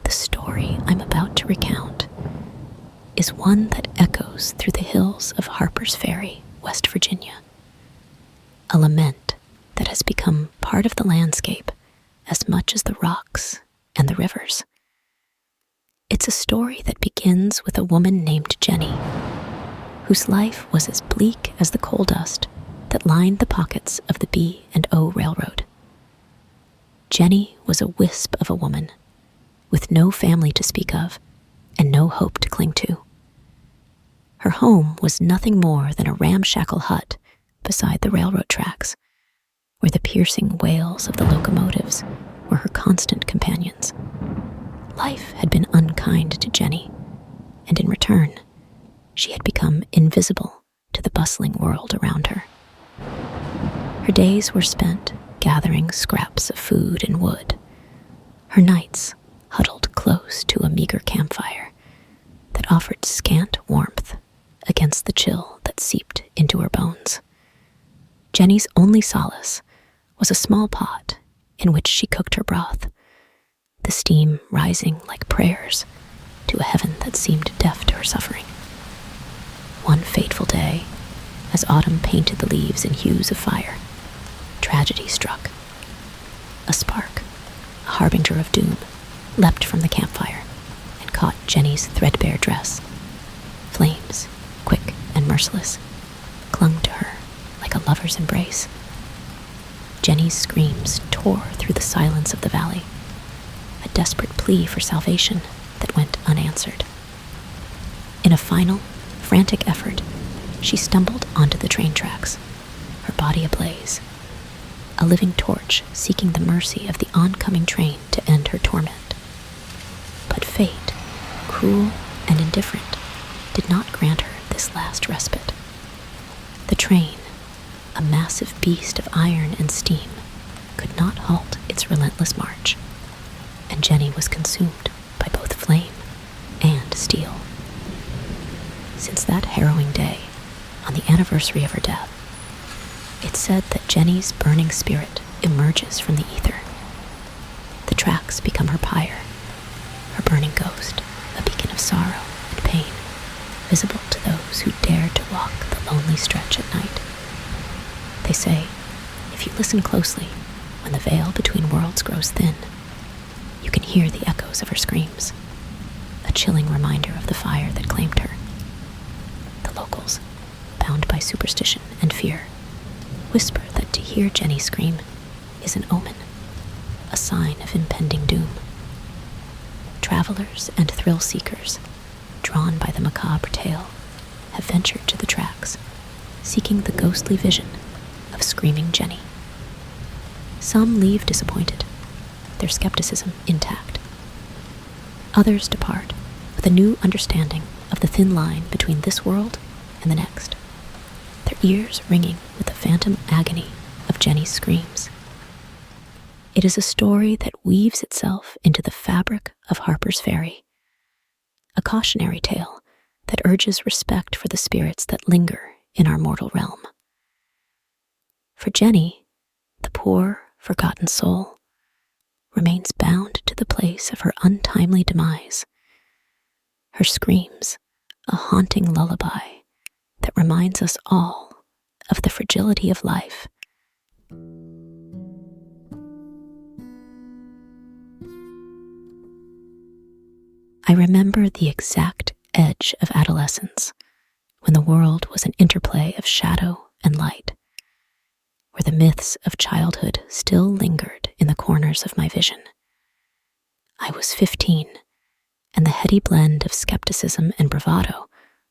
The story I'm about to recount is one that echoes through the hills of Harper's Ferry, West Virginia. A lament that has become part of the landscape as much as the rocks and the rivers. It's a story that begins with a woman named Jenny, whose life was as bleak as the coal dust that lined the pockets of the B&O Railroad. Jenny was a wisp of a woman, with no family to speak of and no hope to cling to. Her home was nothing more than a ramshackle hut beside the railroad tracks, where the piercing wails of the locomotives were her constant companions. Life had been unkind to Jenny, and in return, she had become invisible to the bustling world around her. Her days were spent gathering scraps of food and wood, her nights huddled close to a meager campfire that offered scant warmth against the chill that seeped into her bones. Jenny's only solace was a small pot in which she cooked her broth, the steam rising like prayers to a heaven that seemed deaf to her suffering. One fateful day, as autumn painted the leaves in hues of fire, tragedy struck. A spark, a harbinger of doom, leapt from the campfire and caught Jenny's threadbare dress. Flames, quick and merciless, clung to her like a lover's embrace. Jenny's screams tore through the silence of the valley, a desperate plea for salvation that went unanswered. In a final, frantic effort, she stumbled onto the train tracks, her body ablaze, a living torch seeking the mercy of the oncoming train to end her torment. But fate, cruel and indifferent, did not grant her this last respite. The train, a massive beast of iron and steam, could not halt its relentless march, and Jenny was consumed by both flame and steel. Since that harrowing day, on the anniversary of her death, it's said that Jenny's burning spirit emerges from the ether. The tracks become her pyre, her burning ghost, a beacon of sorrow and pain, visible to those who dare to walk the lonely stretch at night. They say, if you listen closely, when the veil between worlds grows thin, you can hear the echoes of her screams, a chilling reminder of the fire that claimed her. The locals, bound by superstition and fear, whisper that to hear Jenny scream is an omen, a sign of impending doom. Travelers and thrill seekers, drawn by the macabre tale, have ventured to the tracks, seeking the ghostly vision of screaming Jenny. Some leave disappointed, their skepticism intact. Others depart with a new understanding of the thin line between this world and the next, their ears ringing with the phantom agony of Jenny's screams. It is a story that weaves itself into the fabric of Harper's Ferry, a cautionary tale that urges respect for the spirits that linger in our mortal realm. For Jenny, the poor, forgotten soul, remains bound to the place of her untimely demise. Her screams, a haunting lullaby that reminds us all of the fragility of life. I remember the exact edge of adolescence, when the world was an interplay of shadow and light, where the myths of childhood still lingered in the corners of my vision. I was 15, and the heady blend of skepticism and bravado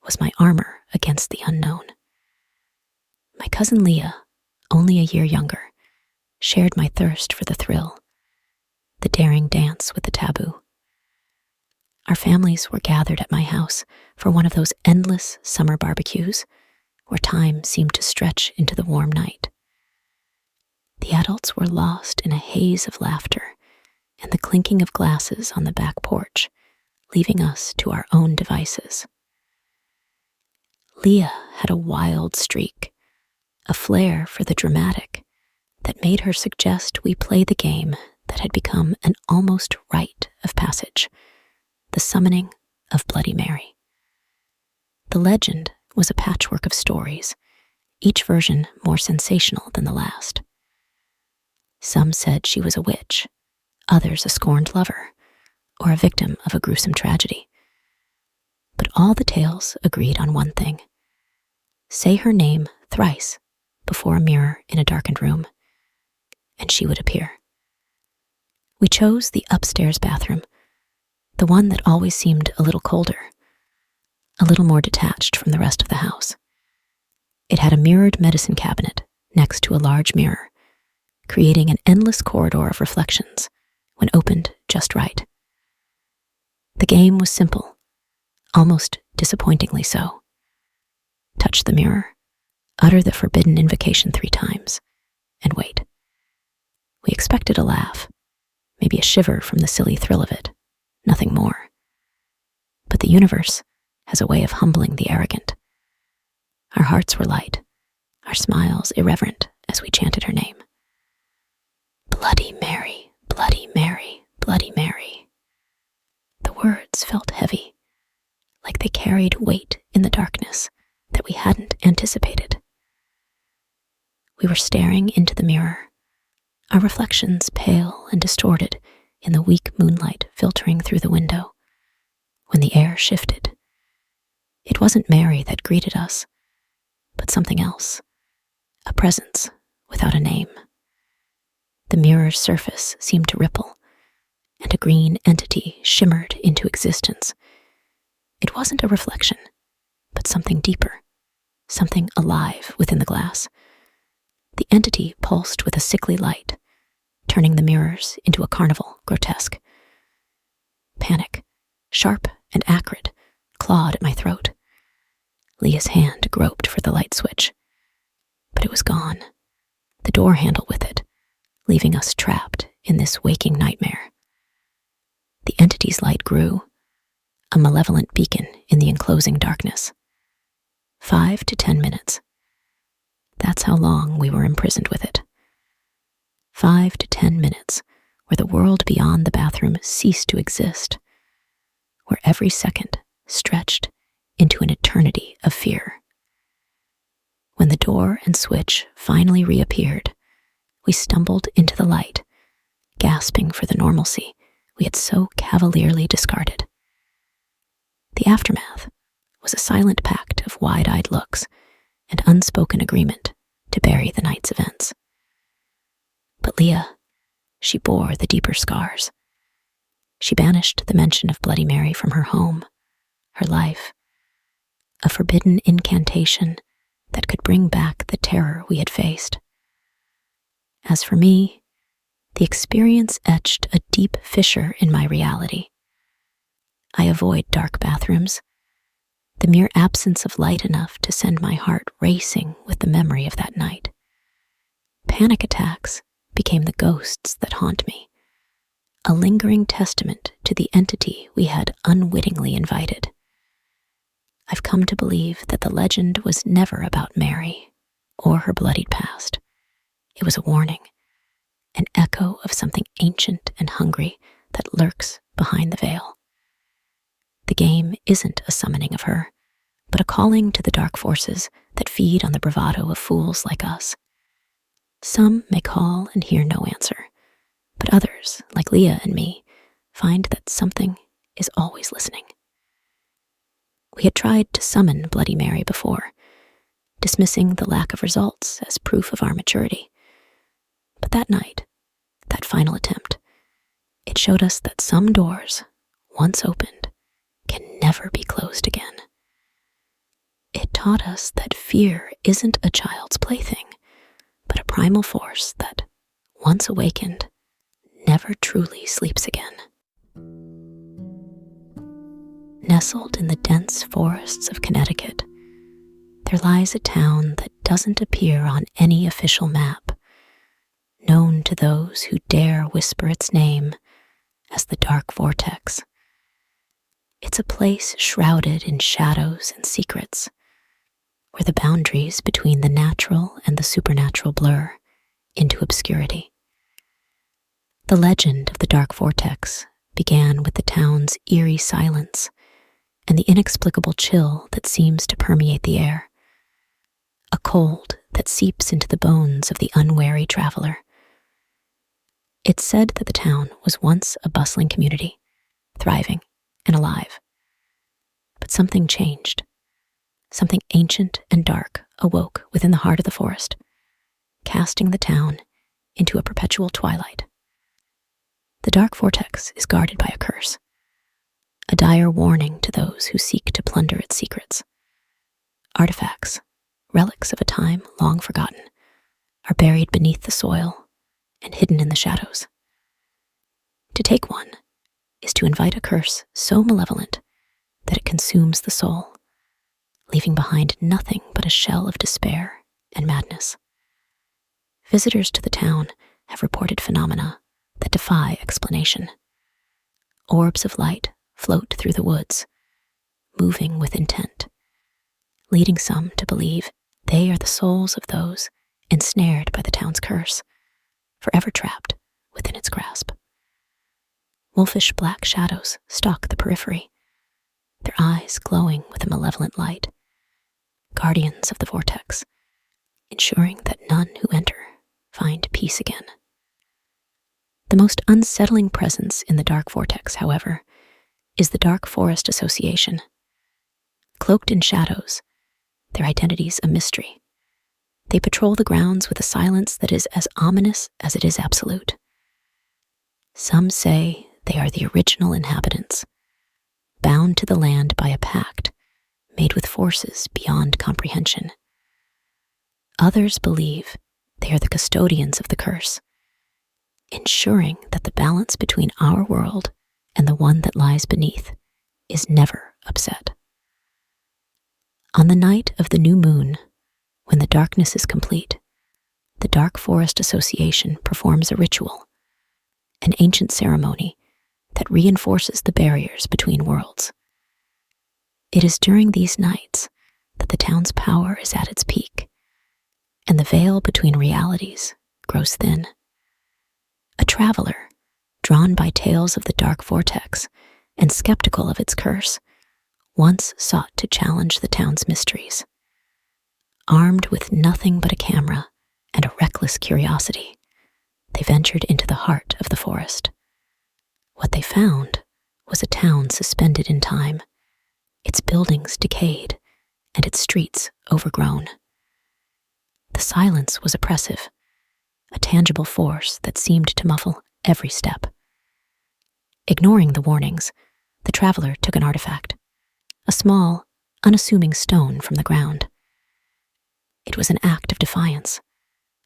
was my armor against the unknown. My cousin Leah, only a year younger, shared my thirst for the thrill, the daring dance with the taboo. Our families were gathered at my house for one of those endless summer barbecues where time seemed to stretch into the warm night. The adults were lost in a haze of laughter and the clinking of glasses on the back porch, leaving us to our own devices. Leah had a wild streak, a flair for the dramatic that made her suggest we play the game that had become an almost rite of passage the summoning of Bloody Mary. The legend was a patchwork of stories, each version more sensational than the last. Some said she was a witch, others a scorned lover, or a victim of a gruesome tragedy. But all the tales agreed on one thing: say her name thrice before a mirror in a darkened room, and she would appear. We chose the upstairs bathroom, the one that always seemed a little colder, a little more detached from the rest of the house. It had a mirrored medicine cabinet next to a large mirror, creating an endless corridor of reflections when opened just right. The game was simple, almost disappointingly so. Touch the mirror, utter the forbidden invocation 3 times, and wait. We expected a laugh, maybe a shiver from the silly thrill of it, nothing more. But the universe has a way of humbling the arrogant. Our hearts were light, our smiles irreverent as we chanted her name. Bloody Mary, Bloody Mary, Bloody Mary. The words felt heavy, like they carried weight in the darkness that we hadn't anticipated. We were staring into the mirror, our reflections pale and distorted in the weak moonlight filtering through the window, when the air shifted. It wasn't Mary that greeted us, but something else, a presence without a name. The mirror's surface seemed to ripple, and a green entity shimmered into existence. It wasn't a reflection, but something deeper, something alive within the glass. The entity pulsed with a sickly light, turning the mirrors into a carnival grotesque. Panic, sharp and acrid, clawed at my throat. Leah's hand groped for the light switch, but it was gone, the door handle with it, leaving us trapped in this waking nightmare. The entity's light grew, a malevolent beacon in the enclosing darkness. 5 to 10 minutes. That's how long we were imprisoned with it. 5 to 10 minutes, where the world beyond the bathroom ceased to exist, where every second stretched into an eternity of fear. When the door and switch finally reappeared, we stumbled into the light, gasping for the normalcy we had so cavalierly discarded. The aftermath was a silent pact of wide-eyed looks and unspoken agreement to bury the night's events. But Leah, she bore the deeper scars. She banished the mention of Bloody Mary from her home, her life, a forbidden incantation that could bring back the terror we had faced. As for me, the experience etched a deep fissure in my reality. I avoid dark bathrooms, the mere absence of light enough to send my heart racing with the memory of that night. Panic attacks became the ghosts that haunt me, a lingering testament to the entity we had unwittingly invited. I've come to believe that the legend was never about Mary or her bloodied past. It was a warning, an echo of something ancient and hungry that lurks behind the veil. The game isn't a summoning of her, but a calling to the dark forces that feed on the bravado of fools like us. Some may call and hear no answer, but others, like Leah and me, find that something is always listening. We had tried to summon Bloody Mary before, dismissing the lack of results as proof of our maturity. But that night, that final attempt, it showed us that some doors, once opened, can never be closed again. It taught us that fear isn't a child's plaything, but a primal force that, once awakened, never truly sleeps again. Nestled in the dense forests of Connecticut, there lies a town that doesn't appear on any official map, known to those who dare whisper its name as the Dark Vortex. It's a place shrouded in shadows and secrets, where the boundaries between the natural and the supernatural blur into obscurity. The legend of the Dark Vortex began with the town's eerie silence and the inexplicable chill that seems to permeate the air, a cold that seeps into the bones of the unwary traveler. It's said that the town was once a bustling community, thriving and alive. But something changed. Something ancient and dark awoke within the heart of the forest, casting the town into a perpetual twilight. The dark vortex is guarded by a curse, a dire warning to those who seek to plunder its secrets. Artifacts, relics of a time long forgotten, are buried beneath the soil and hidden in the shadows. To take one is to invite a curse so malevolent that it consumes the soul, leaving behind nothing but a shell of despair and madness. Visitors to the town have reported phenomena that defy explanation. Orbs of light float through the woods, moving with intent, leading some to believe they are the souls of those ensnared by the town's curse, forever trapped within its grasp. Wolfish black shadows stalk the periphery, their eyes glowing with a malevolent light, guardians of the vortex, ensuring that none who enter find peace again. The most unsettling presence in the dark vortex, however, is the Dark Forest Association. Cloaked in shadows, their identities a mystery, they patrol the grounds with a silence that is as ominous as it is absolute. Some say they are the original inhabitants, bound to the land by a pact made with forces beyond comprehension. Others believe they are the custodians of the curse, ensuring that the balance between our world and the one that lies beneath is never upset. On the night of the new moon, when the darkness is complete, the Dark Forest Association performs a ritual, an ancient ceremony that reinforces the barriers between worlds. It is during these nights that the town's power is at its peak, and the veil between realities grows thin. A traveler, drawn by tales of the dark vortex and skeptical of its curse, once sought to challenge the town's mysteries. Armed with nothing but a camera and a reckless curiosity, they ventured into the heart of the forest. What they found was a town suspended in time, its buildings decayed and its streets overgrown. The silence was oppressive, a tangible force that seemed to muffle every step. Ignoring the warnings, the traveler took an artifact, a small, unassuming stone from the ground. It was an act of defiance,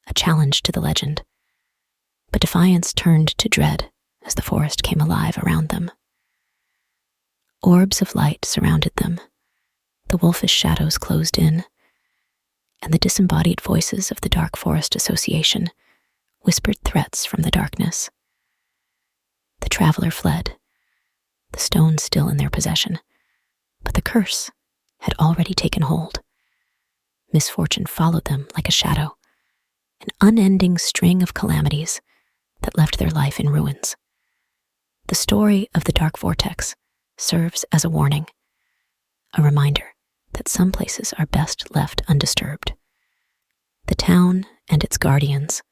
a challenge to the legend. But defiance turned to dread as the forest came alive around them. Orbs of light surrounded them, the wolfish shadows closed in, and the disembodied voices of the Dark Forest Association whispered threats from the darkness. The traveler fled, the stone still in their possession, but the curse had already taken hold. Misfortune followed them like a shadow, an unending string of calamities that left their life in ruins. The story of the Dark Vortex serves as a warning, a reminder that some places are best left undisturbed. The town and its guardians,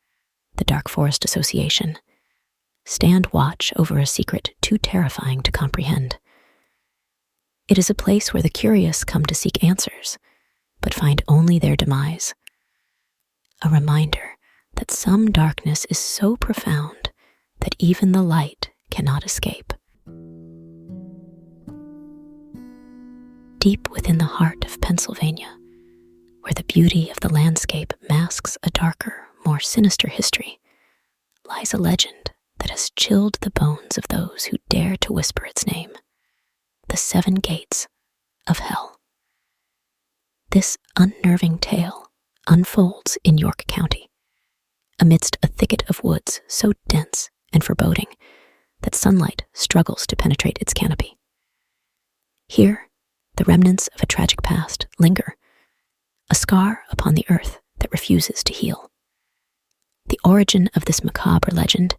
the Dark Forest Association, stand watch over a secret too terrifying to comprehend. It is a place where the curious come to seek answers, but find only their demise. A reminder that some darkness is so profound that even the light cannot escape. Deep within the heart of Pennsylvania, where the beauty of the landscape masks a darker, more sinister history, lies a legend that has chilled the bones of those who dare to whisper its name: the 7 Gates of Hell. This unnerving tale unfolds in York County, amidst a thicket of woods so dense and foreboding that sunlight struggles to penetrate its canopy. Here, the remnants of a tragic past linger, a scar upon the earth that refuses to heal. The origin of this macabre legend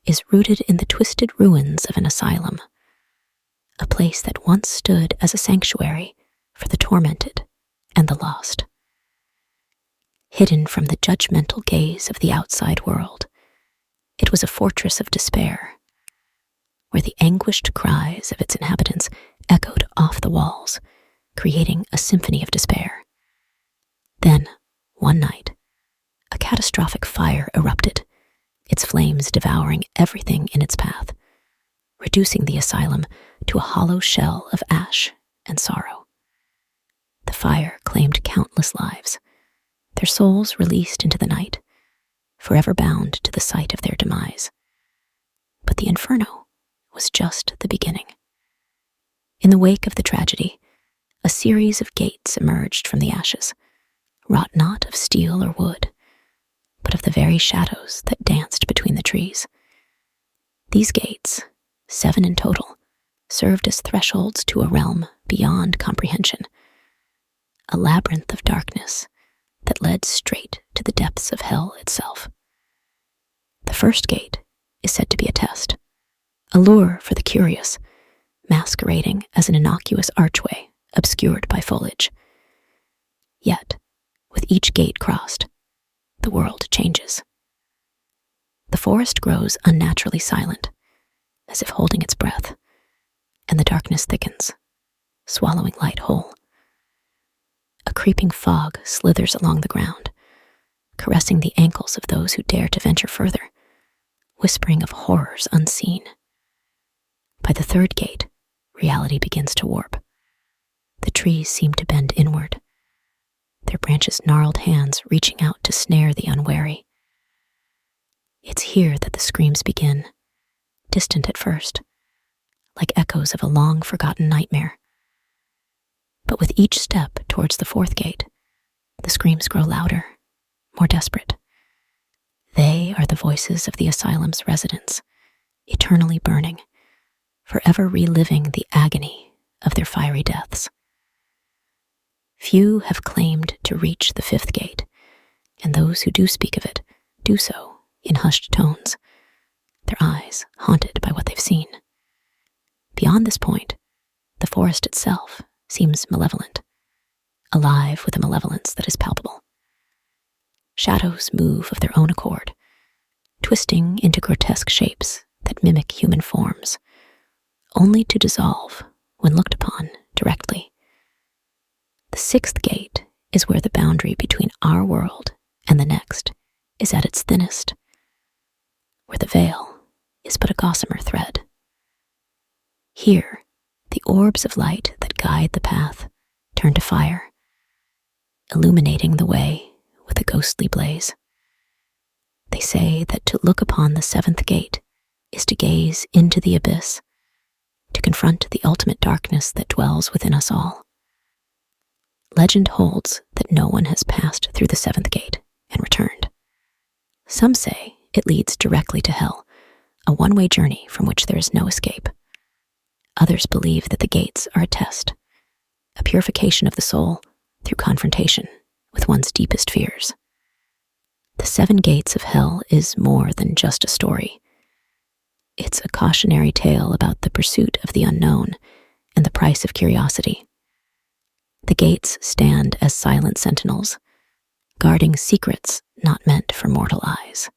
is rooted in the twisted ruins of an asylum, a place that once stood as a sanctuary for the tormented and the lost. Hidden from the judgmental gaze of the outside world, it was a fortress of despair, where the anguished cries of its inhabitants echoed off the walls, creating a symphony of despair. Then, one night, a catastrophic fire erupted, its flames devouring everything in its path, reducing the asylum to a hollow shell of ash and sorrow. The fire claimed countless lives, their souls released into the night, forever bound to the site of their demise. But the inferno was just the beginning. In the wake of the tragedy, a series of gates emerged from the ashes, wrought not of steel or wood, but of the very shadows that danced between the trees. These gates, 7 in total, served as thresholds to a realm beyond comprehension, a labyrinth of darkness that led straight to the depths of hell itself. The first gate is said to be a test, a lure for the curious, masquerading as an innocuous archway obscured by foliage. Yet, with each gate crossed, the world changes. The forest grows unnaturally silent, as if holding its breath, and the darkness thickens, swallowing light whole. A creeping fog slithers along the ground, caressing the ankles of those who dare to venture further, whispering of horrors unseen. By the third gate, reality begins to warp. The trees seem to bend inward, their branches' gnarled hands reaching out to snare the unwary. It's here that the screams begin, distant at first, like echoes of a long-forgotten nightmare. But with each step towards the fourth gate, the screams grow louder, more desperate. They are the voices of the asylum's residents, eternally burning, forever reliving the agony of their fiery deaths. Few have claimed to reach the fifth gate, and those who do speak of it do so in hushed tones, their eyes haunted by what they've seen. Beyond this point, the forest itself seems malevolent, alive with a malevolence that is palpable. Shadows move of their own accord, twisting into grotesque shapes that mimic human forms, only to dissolve when looked upon directly. The sixth gate is where the boundary between our world and the next is at its thinnest, where the veil is but a gossamer thread. Here, the orbs of light that guide the path turn to fire, illuminating the way with a ghostly blaze. They say that to look upon the seventh gate is to gaze into the abyss, to confront the ultimate darkness that dwells within us all. Legend holds that no one has passed through the seventh gate and returned. Some say it leads directly to hell, a one-way journey from which there is no escape. Others believe that the gates are a test, a purification of the soul through confrontation with one's deepest fears. The 7 gates of hell is more than just a story. It's a cautionary tale about the pursuit of the unknown and the price of curiosity. The gates stand as silent sentinels, guarding secrets not meant for mortal eyes.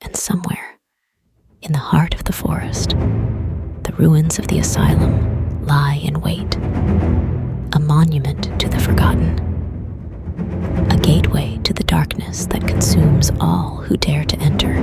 And somewhere, in the heart of the forest, the ruins of the asylum lie in wait, a monument to the forgotten, a gateway to the darkness that consumes all who dare to enter.